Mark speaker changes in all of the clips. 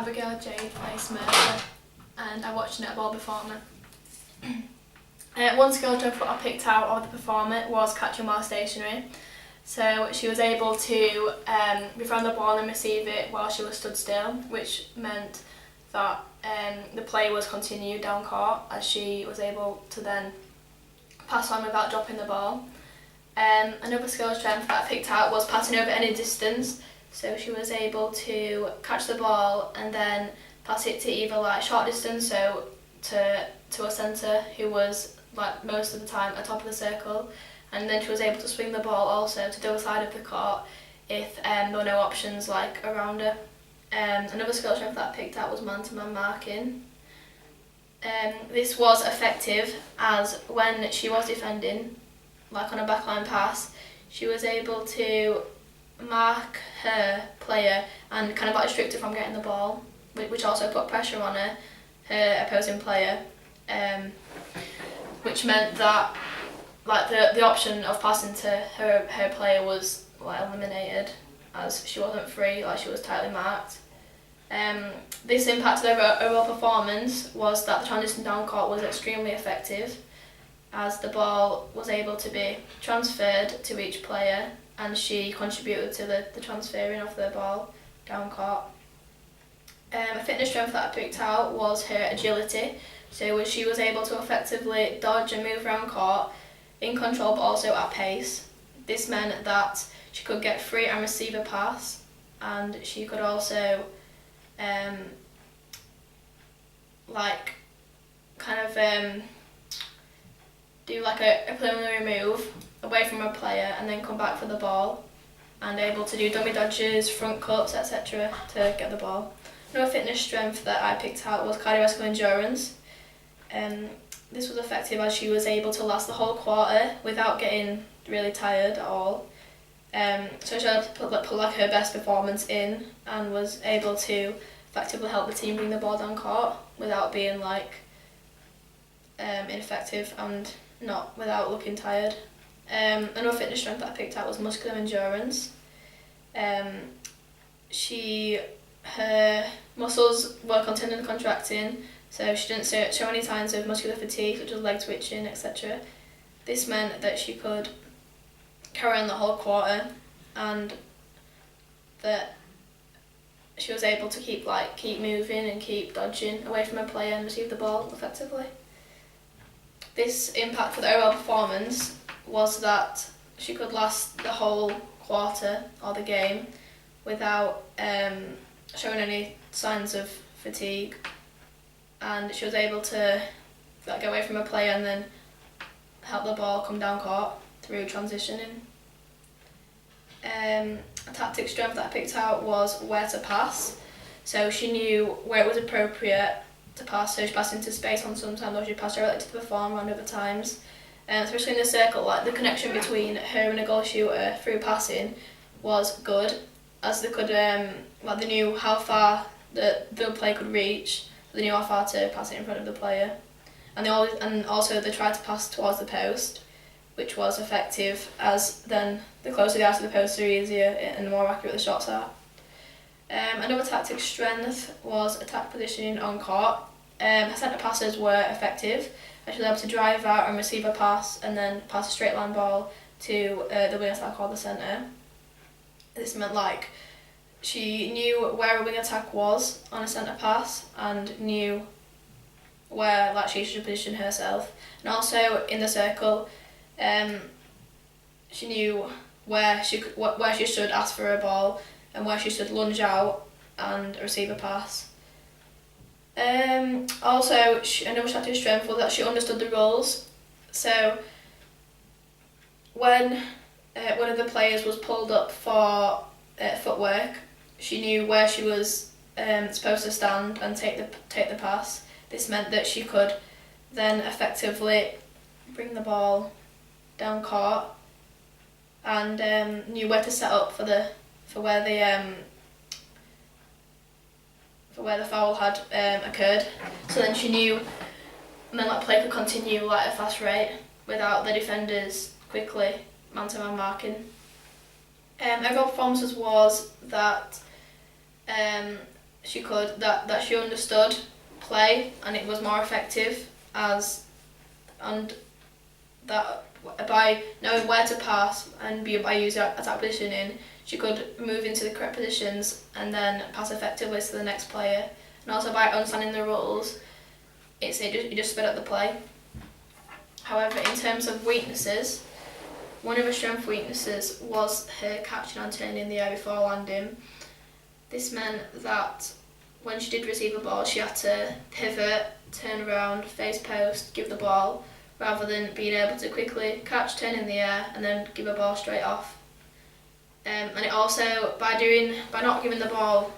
Speaker 1: Abbymercer, and I watched a netball performer. One skill strength I picked out of the performer was catching while stationary. So she was able to be on the ball and receive it while she was stood still, which meant that the play was continued down court as she was able to then pass on without dropping the ball. Another skill strength that I picked out was passing over any distance. So she was able to catch the ball and then pass it to either like short distance, so to a centre who was like most of the time at top of the circle, and then she was able to swing the ball also to the other side of the court if there were no options like around her. Another skill strength that I picked out was man-to-man marking. This was effective as when she was defending, like on a backline pass, she was able to mark her player and kind of like restrict her from getting the ball, which also put pressure on her opposing player, which meant that like the option of passing to her player was like eliminated as she wasn't free, like she was tightly marked. This impacted her overall performance was that the transition down court was extremely effective as the ball was able to be transferred to each player and she contributed to the transferring of the ball down court. A fitness strength that I picked out was her agility. So she was able to effectively dodge and move around court in control but also at pace. This meant that she could get free and receive a pass, and she could also do like a preliminary move away from a player and then come back for the ball, and able to do dummy dodges, front cuts, etc. to get the ball. Another fitness strength that I picked out was cardiovascular endurance. This was effective as she was able to last the whole quarter without getting really tired at all. So she had to put like her best performance in and was able to effectively help the team bring the ball down court without being like ineffective and not without looking tired. Another fitness strength that I picked out was muscular endurance. Her muscles were continually contracting, so she didn't show any signs of muscular fatigue such as leg twitching, etc. This meant that she could carry on the whole quarter and that she was able to keep moving and keep dodging away from her player and receive the ball effectively. This impact for the overall performance was that she could last the whole quarter or the game without showing any signs of fatigue, and she was able to get away from her player and then help the ball come down court through transitioning. A tactic strength that I picked out was where to pass. So she knew where it was appropriate to pass, so she passed into space on sometimes, or she passed directly to the performer on other times. Especially in the circle, like the connection between her and a goal shooter through passing was good, as they could they knew how far the player could reach, so they knew how far to pass it in front of the player, and also they tried to pass towards the post, which was effective as then the closer they are to the post, the easier and the more accurate the shots are. Another tactic strength was attack positioning on court. Her centre passes were effective. She was able to drive out and receive a pass and then pass a straight line ball to the wing attack or the centre. This meant she knew where a wing attack was on a centre pass and knew where she should position herself. And also in the circle, she knew where she should ask for a ball and where she should lunge out and receive a pass. Also, another tactic strength was that she understood the rules. So when one of the players was pulled up for footwork, she knew where she was supposed to stand and take the pass. This meant that she could then effectively bring the ball down court and knew where to set up for where the foul had occurred. So then she knew, and then play could continue at a fast rate without the defenders quickly man-to-man marking. Overall performances was that that she understood play and it was more effective and that by knowing where to pass and by using attack positioning, she could move into the correct positions and then pass effectively to the next player. And also by understanding the rules, it just sped up the play. However, in terms of weaknesses, one of her strength weaknesses was her catching and turning in the air before landing. This meant that when she did receive a ball, she had to pivot, turn around, face post, give the ball, rather than being able to quickly catch, turn in the air, and then give a ball straight off. And it also, by not giving the ball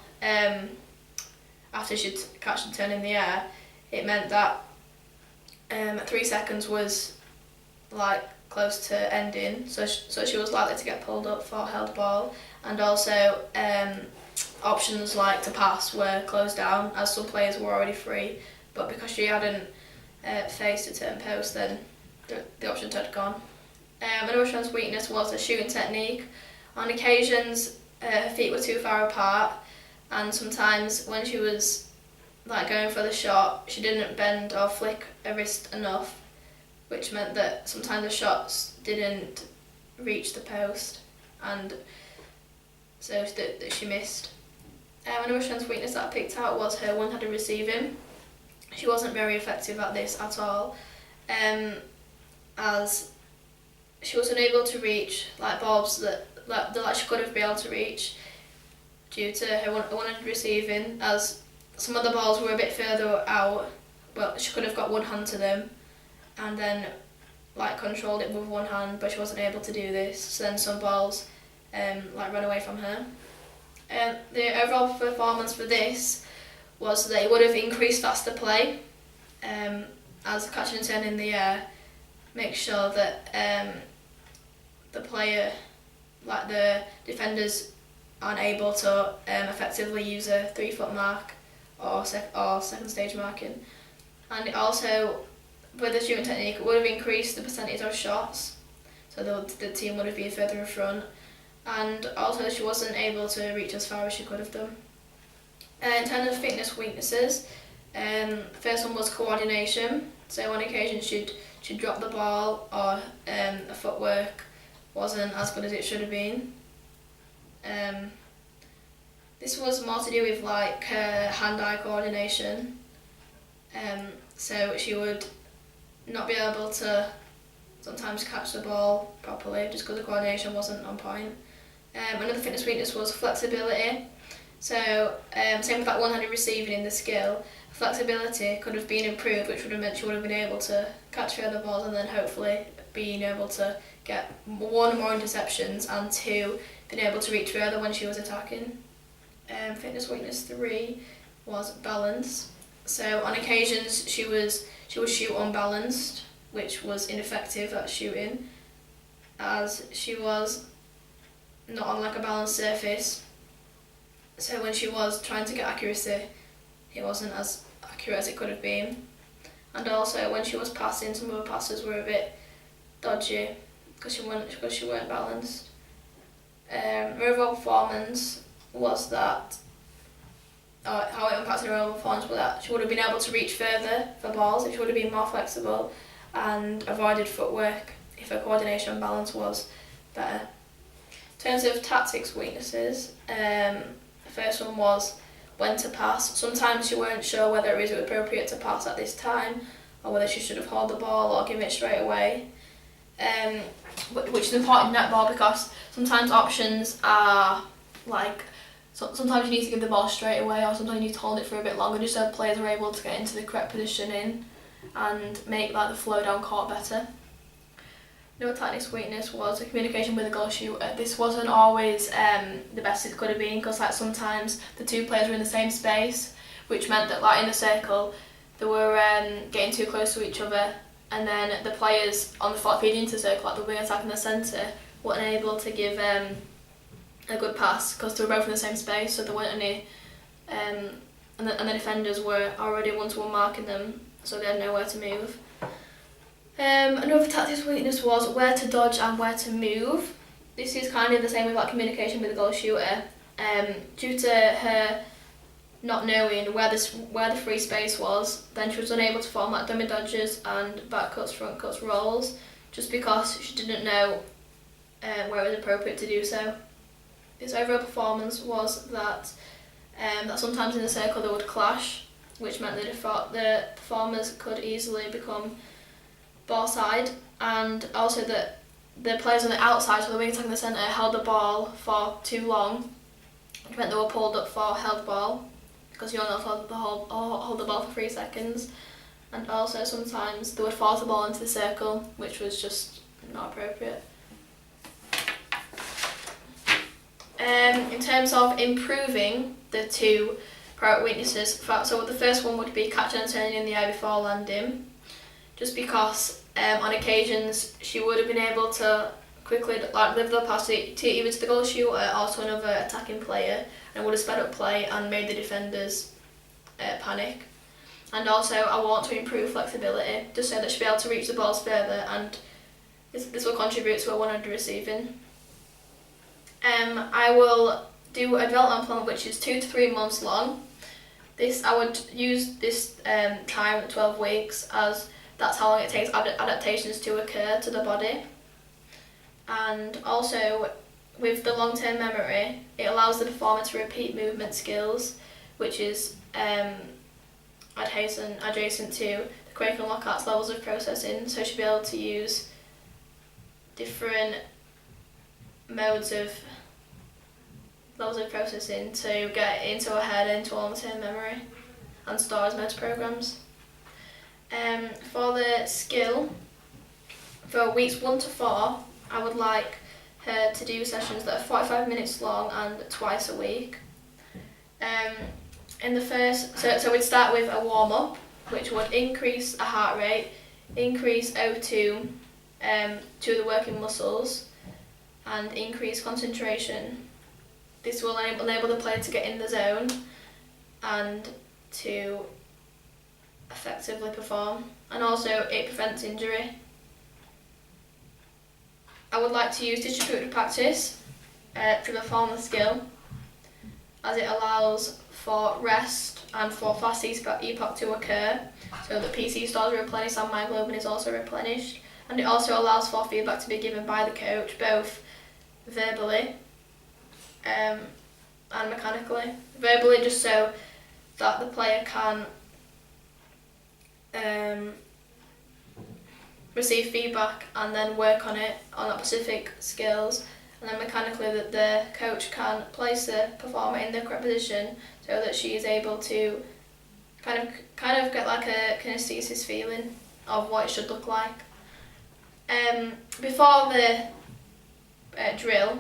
Speaker 1: after she'd catch and turn in the air, it meant that 3 seconds was like close to ending, so she was likely to get pulled up for held ball, and also options like to pass were closed down as some players were already free, but because she hadn't faced a turn post, then the options had gone. Another strength weakness was her shooting technique. On occasions, her feet were too far apart, and sometimes when she was like going for the shot, she didn't bend or flick her wrist enough, which meant that sometimes the shots didn't reach the post, and so that she missed. Another strength weakness that I picked out was her one-handed receiving. She wasn't very effective at this at all, as she was unable to reach like balls that she could have been able to reach due to her one-handed receiving, as some of the balls were a bit further out, but she could have got one hand to them and then like controlled it with one hand, but she wasn't able to do this, so then some balls like ran away from her. The overall performance for this was that it would have increased faster play, as catching and turning in the air makes sure that the player, like the defenders, aren't able to effectively use a 3-foot mark or second stage marking. And it also, with the shooting technique, it would have increased the percentage of shots, so the team would have been further in front, and also she wasn't able to reach as far as she could have done. In terms of fitness weaknesses, first one was coordination. So on occasion she'd drop the ball, or her footwork wasn't as good as it should have been. This was more to do with like her hand-eye coordination. So she would not be able to sometimes catch the ball properly just because the coordination wasn't on point. Another fitness weakness was flexibility. So same with that one-handed receiving in the skill, flexibility could have been improved, which would have meant she would have been able to catch further balls and then hopefully being able to get 1 or more interceptions, and 2, being able to reach further when she was attacking. Fitness weakness 3 was balance. So on occasions she would shoot unbalanced, which was ineffective at shooting, as she was not on like a balanced surface. So when she was trying to get accuracy, it wasn't as accurate as it could have been. And also when she was passing, some of her passes were a bit dodgy because she weren't balanced. Her overall performance was that, how it impacted her overall performance was that she would have been able to reach further for balls if she would have been more flexible and avoided footwork if her coordination and balance was better. In terms of tactics weaknesses, the first one was when to pass. Sometimes she weren't sure whether it was appropriate to pass at this time or whether she should have held the ball or given it straight away, which is important in netball because sometimes options are like, sometimes you need to give the ball straight away, or sometimes you need to hold it for a bit longer just so players are able to get into the correct positioning and make like the flow down court better. Another tactics weakness was the communication with the goal shooter. This wasn't always the best it could have been because like sometimes the 2 players were in the same space, which meant that like in a circle they were getting too close to each other, and then the players on the floor feeding into the circle, like the wing attack in the centre, weren't able to give a good pass because they were both in the same space, so there weren't any, and the defenders were already one-to-one marking them, so they had nowhere to move. Another tactics weakness was where to dodge and where to move. This is kind of the same with like communication with the goal shooter. Due to her not knowing where the free space was, then she was unable to perform like dummy dodges and back cuts, front cuts, rolls, just because she didn't know where it was appropriate to do so. Its overall performance was that sometimes in the circle they would clash, which meant that the performers could easily become ball side, and also that the players on the outside, so the wing attack in the centre, held the ball for too long, which meant they were pulled up for held ball, because you're not allowed to hold the ball for 3 seconds, and also sometimes they would force the ball into the circle, which was just not appropriate. In terms of improving the 2 priority weaknesses, so the first one would be catching and turning in the air before landing, just because on occasions she would have been able to quickly live the pass to either to the goal shooter or to another attacking player, and it would have sped up play and made the defenders panic. And also I want to improve flexibility, just so that she'll be able to reach the balls further, and this will contribute to a 100 receiving. I will do a development plan which is 2 to 3 months long. I would use this time 12 weeks, as that's how long it takes adaptations to occur to the body. And also with the long-term memory, it allows the performer to repeat movement skills, which is adjacent to the Quake and Lockhart's levels of processing, so she'll be able to use different modes of levels of processing to get into her head, into long-term memory, and store as motor programs. For the skill, for weeks 1 to 4, I would like her to do sessions that are 45 minutes long and twice a week. In the first, so we'd start with a warm-up, which would increase a heart rate, increase O2 to the working muscles, and increase concentration. This will enable the player to get in the zone and to effectively perform, and also it prevents injury. I would like to use distributed practice to perform the skill, as it allows for rest and for fast epoch to occur, so that PC stores are replenished and myoglobin is also replenished, and it also allows for feedback to be given by the coach, both verbally and mechanically. Verbally, just so that the player can receive feedback and then work on it, on that specific skills, and then mechanically that the coach can place the performer in the correct position so that she is able to kind of get like a kinesthesis feeling of what it should look like. Before the drill,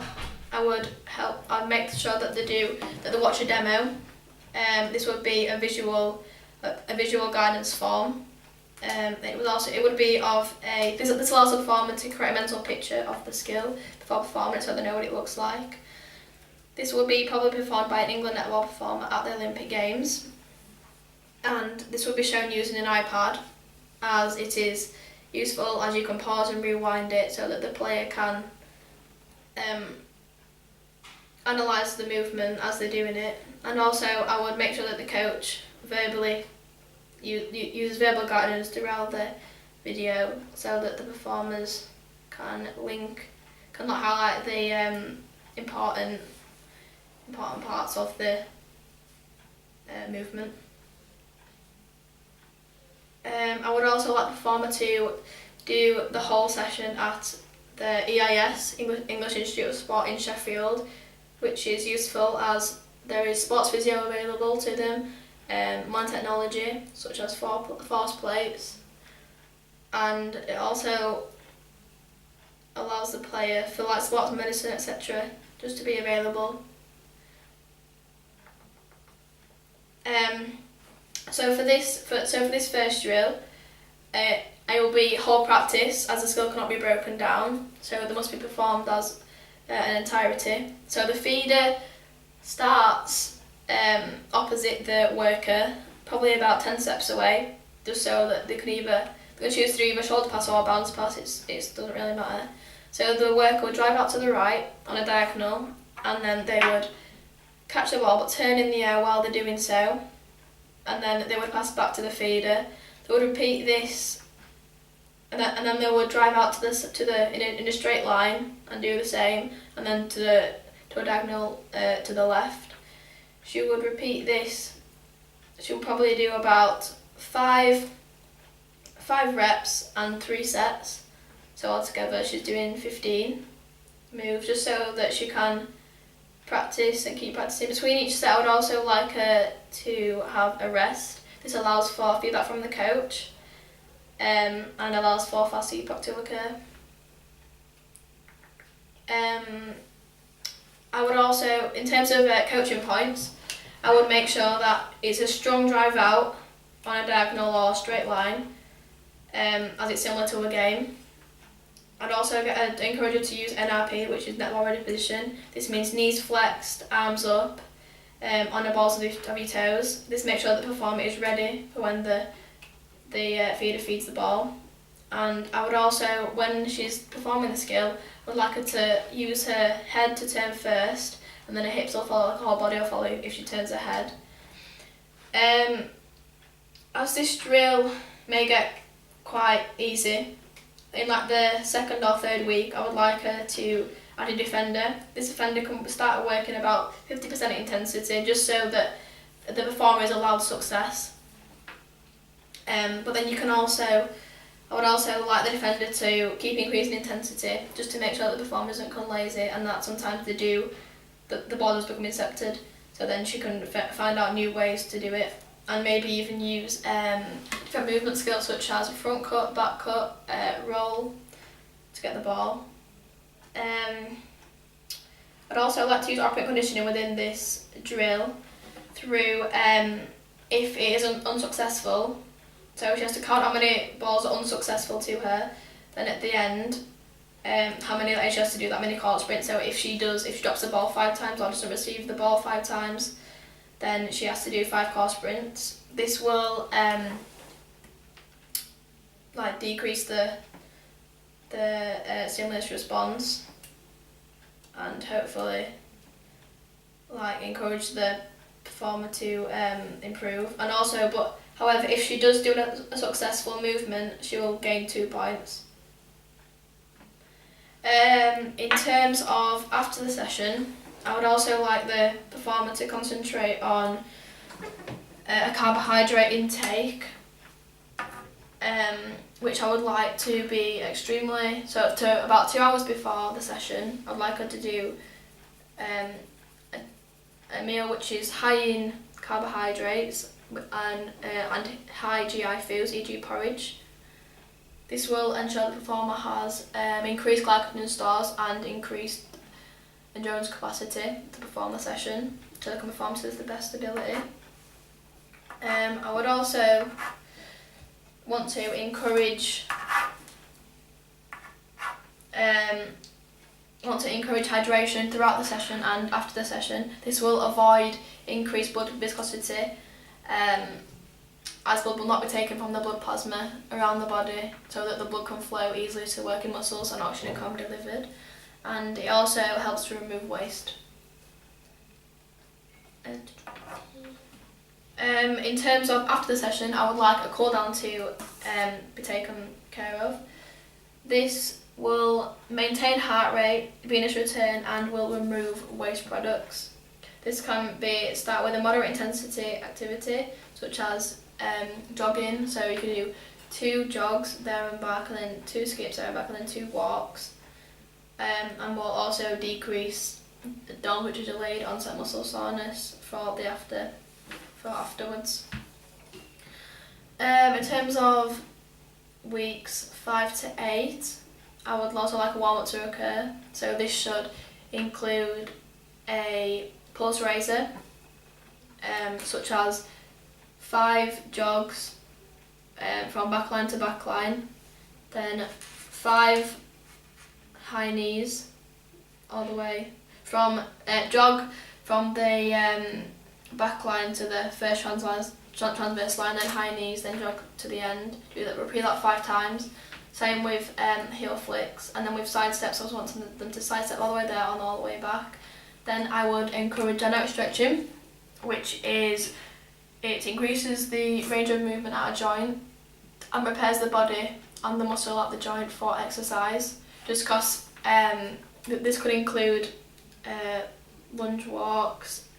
Speaker 1: I'd make sure that they watch a demo. This would be a visual guidance form. This allows the performer to create a mental picture of the skill before performing it, so they know what it looks like. This will be probably performed by an England netball performer at the Olympic Games, and this will be shown using an iPad, as it is useful as you can pause and rewind it so that the player can analyse the movement as they're doing it. And also I would make sure that the coach verbally use verbal guidance throughout the video so that the performers can highlight the important parts of the movement. I would also like the performer to do the whole session at the EIS, English Institute of Sport in Sheffield, which is useful as there is sports physio available to them, modern technology such as force plates, and it also allows the player for like sports medicine, etc., just to be available. So for this first drill, it will be whole practice, as the skill cannot be broken down, so they must be performed as an entirety. So the feeder starts opposite the worker, probably about 10 steps away, just so that they can choose to do either shoulder pass or bounce pass. It doesn't really matter. So the worker would drive out to the right on a diagonal, and then they would catch the ball but turn in the air while they're doing so, and then they would pass back to the feeder. They would repeat this, and then they would drive out in a straight line and do the same, and then to a diagonal to the left. She would repeat this. She would probably do about five reps and 3 sets. So altogether she's doing 15 moves, just so that she can practice and keep practicing. Between each set I would also like her to have a rest. This allows for feedback from the coach and allows for fast epoch to occur. I would also, in terms of coaching points, I would make sure that it's a strong drive out on a diagonal or straight line, as it's similar to a game. I'd also encourage her to use NRP, which is net ball ready position. This means knees flexed, arms up, on the balls of your toes. This makes sure that the performer is ready for when the feeder feeds the ball. And I would also, when she's performing the skill, I would like her to use her head to turn first, and then her hips will follow, like her whole body will follow if she turns her head. As this drill may get quite easy, in like the 2nd or 3rd week, I would like her to add a defender. This defender can start working about 50% intensity, just so that the performer is allowed success. But then I would also like the defender to keep increasing intensity, just to make sure that the performer doesn't become lazy, and that sometimes they do, the ball does become incepted, so then she can find out new ways to do it, and maybe even use different movement skills such as front cut, back cut, roll to get the ball. I'd also like to use operant conditioning within this drill through, if it is unsuccessful, so she has to count how many balls are unsuccessful to her, then at the end, how many she has to do that many call sprints. So if she drops the ball 5 times or doesn't receive the ball 5 times, then she has to do 5 call sprints. This will decrease the stimulus response, and hopefully encourage the performer to improve. And also, however, if she does do a successful movement, she will gain 2 points. In terms of after the session, I would also like the performer to concentrate on a carbohydrate intake, which I would like to be to about 2 hours before the session. I'd like her to do a meal which is high in carbohydrates and high GI foods, e.g. porridge. This will ensure the performer has increased glycogen stores and increased endurance capacity to perform the session, so they can perform to the best ability. I would also want to encourage hydration throughout the session and after the session. This will avoid increased blood viscosity, as blood will not be taken from the blood plasma around the body, so that the blood can flow easily to working muscles and oxygen can be delivered. And it also helps to remove waste. In terms of after the session, I would like a cool down to be taken care of. This will maintain heart rate, venous return, and will remove waste products. This can start with a moderate intensity activity, such as jogging. So you can do 2 jogs there and back, and then 2 skips there and back, and then 2 walks. And will also decrease the DOM, which is delayed onset muscle soreness, for afterwards. In terms of weeks 5 to 8, I would also like a warm-up to occur. So this should include a pulse raiser, such as 5 jogs from backline to backline, then 5 high knees all the way from jog from the backline to the first transverse line, then high knees, then jog to the end. Repeat that 5 times. Same with heel flicks, and then with side steps, I was wanting them to side step all the way there and all the way back. Then I would encourage dynamic stretching, which is, it increases the range of movement at a joint and prepares the body and the muscle at the joint for exercise. Just because this could include lunge walks,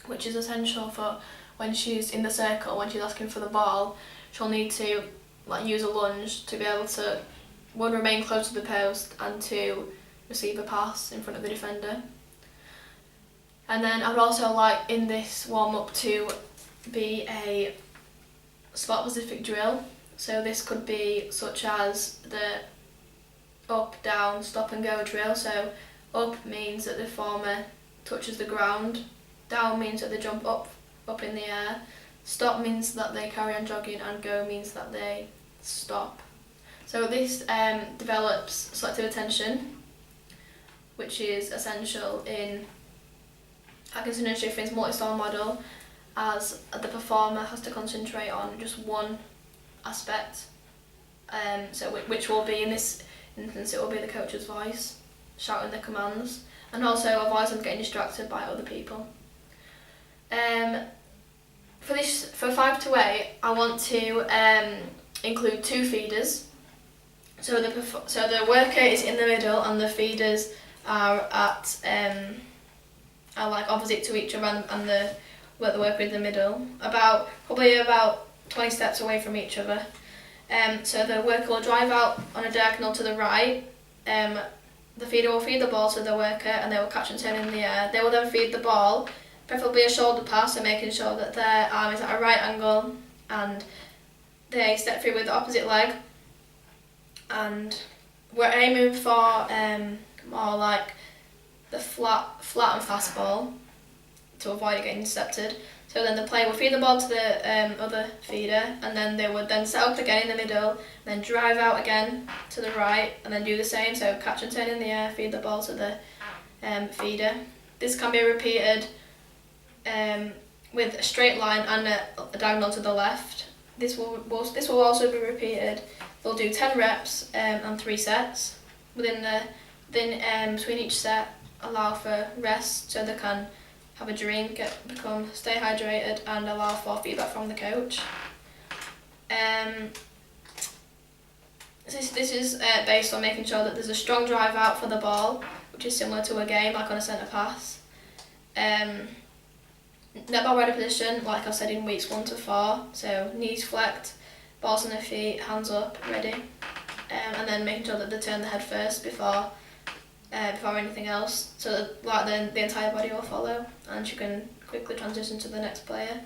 Speaker 1: which is essential for when she's in the circle, when she's asking for the ball, she'll need to use a lunge to be able to, one, remain close to the post, and two, receive a pass in front of the defender. And then I'd also like in this warm-up to be a sport-specific drill. So this could be such as the up, down, stop and go drill. So up means that the performer touches the ground, down means that they jump up in the air, stop means that they carry on jogging, and go means that they stop. So this develops selective attention, which is essential in Atkinson and Schifrin's multi-style model, as the performer has to concentrate on just one aspect. So which will be, in this instance, it will be the coach's voice shouting the commands, and also avoid them getting distracted by other people. For 5 to 8, I want to include 2 feeders. So the worker is in the middle and the feeders are at are opposite to each other, and the worker in the middle, probably about 20 steps away from each other. So the worker will drive out on a diagonal to the right. The feeder will feed the ball to the worker and they will catch and turn in the air. They will then feed the ball, preferably a shoulder pass, so making sure that their arm is at a right angle and they step through with the opposite leg. And we're aiming for more like the flat and fast ball to avoid it getting intercepted. So then the player will feed the ball to the other feeder, and then they would then set up again in the middle, then drive out again to the right, and then do the same. So catch and turn in the air, feed the ball to the feeder. This can be repeated with a straight line and a diagonal to the left. This will also be repeated. They'll do 10 reps and 3 sets. Between each set, allow for rest so they can have a drink, stay hydrated, and allow for feedback from the coach. This is based on making sure that there's a strong drive out for the ball, which is similar to a game, like on a centre pass. Netball ready position, like I said in weeks 1 to 4, so knees flexed, balls on their feet, hands up, ready. And then making sure that they turn the head first before anything else, so that the entire body will follow and you can quickly transition to the next player.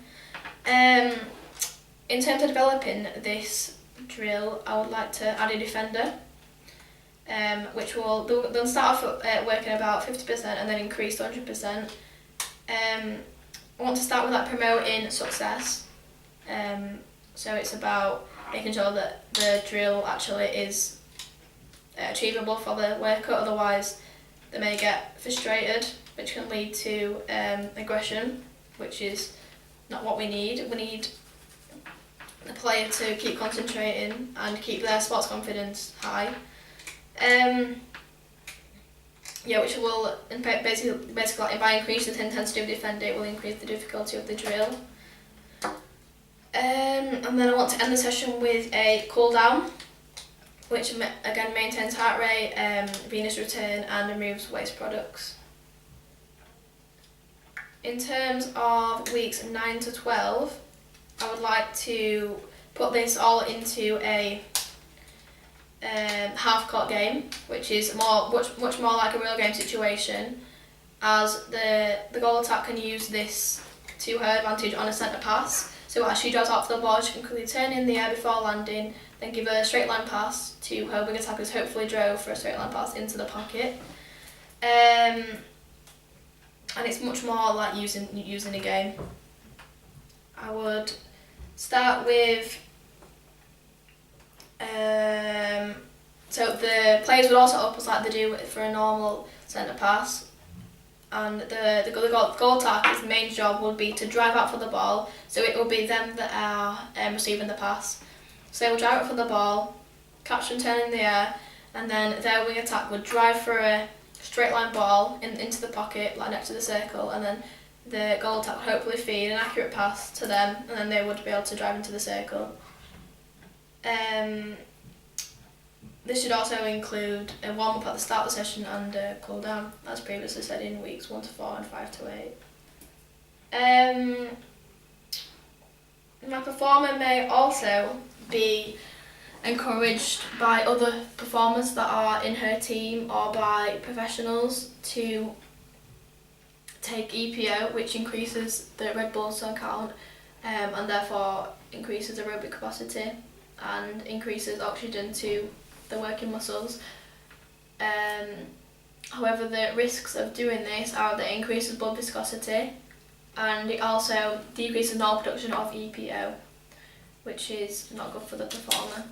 Speaker 1: In terms of developing this drill, I would like to add a defender, which they'll start off working about 50% and then increase to 100%. I want to start with promoting success. So it's about making sure that the drill actually is achievable for the worker, otherwise they may get frustrated, which can lead to aggression, which is not what we need. We need the player to keep concentrating and keep their sports confidence high. Which will basically by increasing the intensity of defending, it will increase the difficulty of the drill. And then I want to end the session with a cool down, which again maintains heart rate, venous return, and removes waste products. In terms of weeks 9 to 12, I would like to put this all into a half-court game, which is much more like a real game situation, as the goal attack can use this to her advantage on a centre pass. So as she drives out for the ball, she can quickly turn in the air before landing, then give a straight line pass to her wing attackers, hopefully drove for a straight line pass into the pocket. And it's much more like using a game. I would start with so the players would also up as like they do for a normal centre pass, and the goal attacker's main job would be to drive out for the ball, so it will be them that are receiving the pass. So they will drive out for the ball, catch and turn in the air, and then their wing attack would drive for a straight line ball into the pocket, like next to the circle, and then the goal attack would hopefully feed an accurate pass to them, and then they would be able to drive into the circle. This should also include a warm-up at the start of the session and a cool-down, as previously said in weeks 1 to 4 and 5 to 8. My performer may also be encouraged by other performers that are in her team or by professionals to take EPO, which increases the red blood cell count and therefore increases aerobic capacity and increases oxygen to the working muscles. However, the risks of doing this are that it increases blood viscosity and it also decreases normal production of EPO, which is not good for the performer.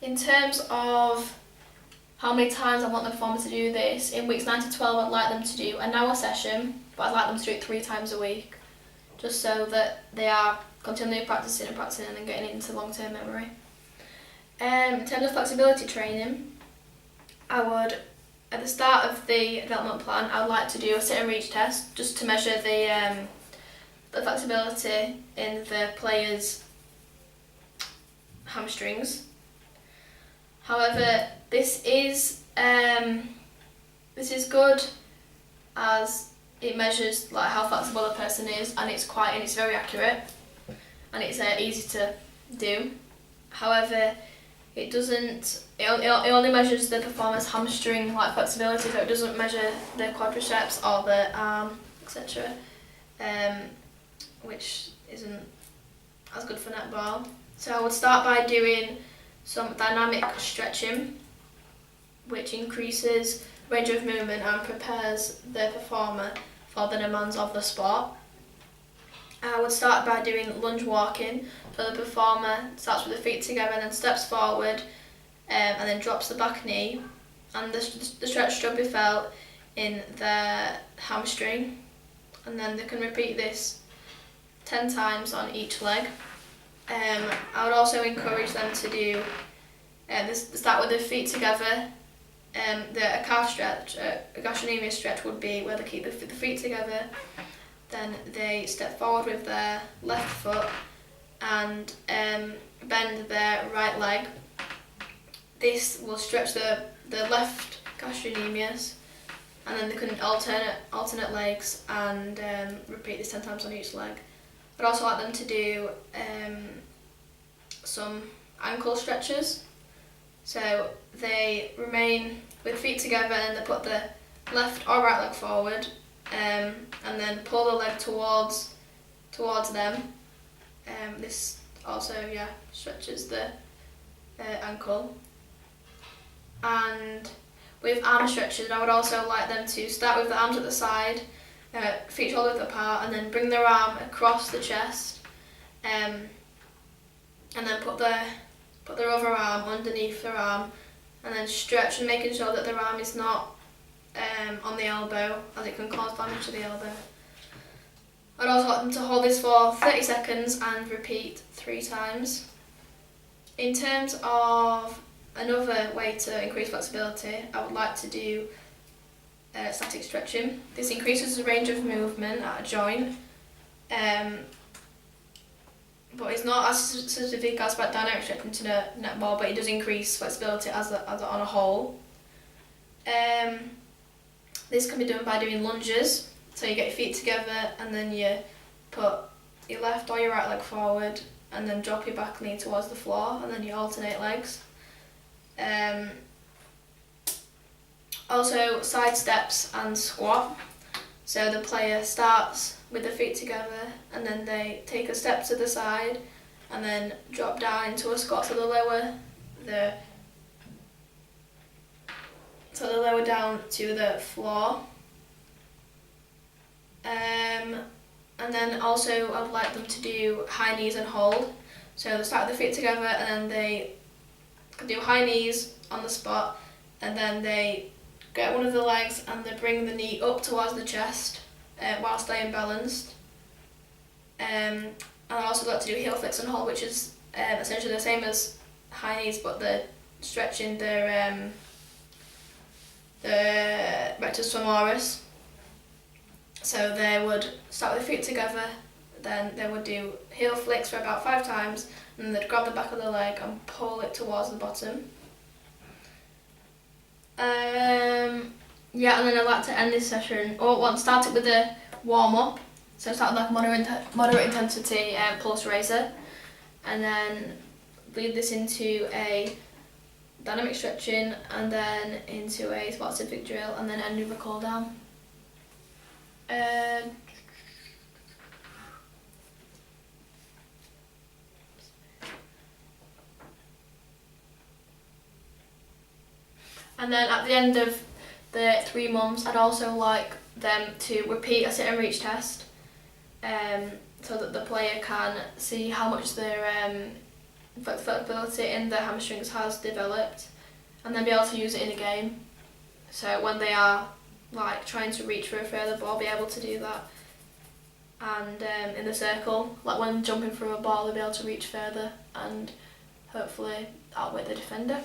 Speaker 1: In terms of how many times I want the performer to do this, in weeks 9 to 12 I'd like them to do an hour session, but I'd like them to do it 3 times a week, just so that they are continually practicing and then getting into long-term memory. In terms of flexibility training, I would, at the start of the development plan, I would like to do a sit and reach test just to measure the flexibility in the player's hamstrings. However, this is good as it measures like how flexible a person is, and it's very accurate, and it's easy to do. However, it only measures the performer's hamstring like flexibility, so it doesn't measure the quadriceps or the arm, etc. Which isn't as good for netball. So I would start by doing some dynamic stretching, which increases range of movement and prepares the performer for the demands of the sport. I would start by doing lunge walking, so the performer starts with the feet together and then steps forward and then drops the back knee, and the stretch should be felt in their hamstring, and then they can repeat this 10 times on each leg. I would also encourage them to do start with the feet together. A calf stretch, a gastrocnemius stretch would be where they keep the feet together, then they step forward with their left foot and bend their right leg. This will stretch the left gastrocnemius, and then they can alternate legs and repeat this 10 times on each leg. I'd also like them to do some ankle stretches. So they remain with feet together and they put the left or right leg forward and then pull the leg towards them. This also stretches the ankle. And with arm stretches, I would also like them to start with the arms at the side, feet shoulder width apart, and then bring their arm across the chest, and then put their other arm underneath their arm, and then stretch, and making sure that their arm is not on the elbow, as it can cause damage to the elbow. I'd also like them to hold this for 30 seconds and repeat 3 times. In terms of another way to increase flexibility, I would like to do static stretching. This increases the range of movement at a joint, but it's not as specific as dynamic stretching to the netball, but it does increase flexibility as on a whole. This can be done by doing lunges, so you get your feet together and then you put your left or your right leg forward and then drop your back knee towards the floor, and then you alternate legs. Also side steps and squat. So the player starts with the feet together and then they take a step to the side and then drop down into a squat, so they lower down to the floor. And then also I'd like them to do high knees and hold. So they start with the feet together and then they can do high knees on the spot, and then they get one of the legs and they bring the knee up towards the chest while staying balanced. And I also like to do heel flicks and hold, which is essentially the same as high knees, but they're stretching their the rectus femoris. So they would start with the feet together, then they would do heel flicks for about 5 times, and then they'd grab the back of the leg and pull it towards the bottom. Yeah, and then I'd like to end this session, start it with a warm up. So start with like a moderate intensity pulse raiser, and then lead this into a dynamic stretching, and then into a specific drill, and then end with a cool down. And then at the end of the 3 months, I'd also like them to repeat a sit and reach test, so that the player can see how much their flexibility in their hamstrings has developed, and then be able to use it in a game. So when they are like trying to reach for a further ball, be able to do that. And in the circle, like when jumping through a ball, they'll be able to reach further and hopefully outwit the defender.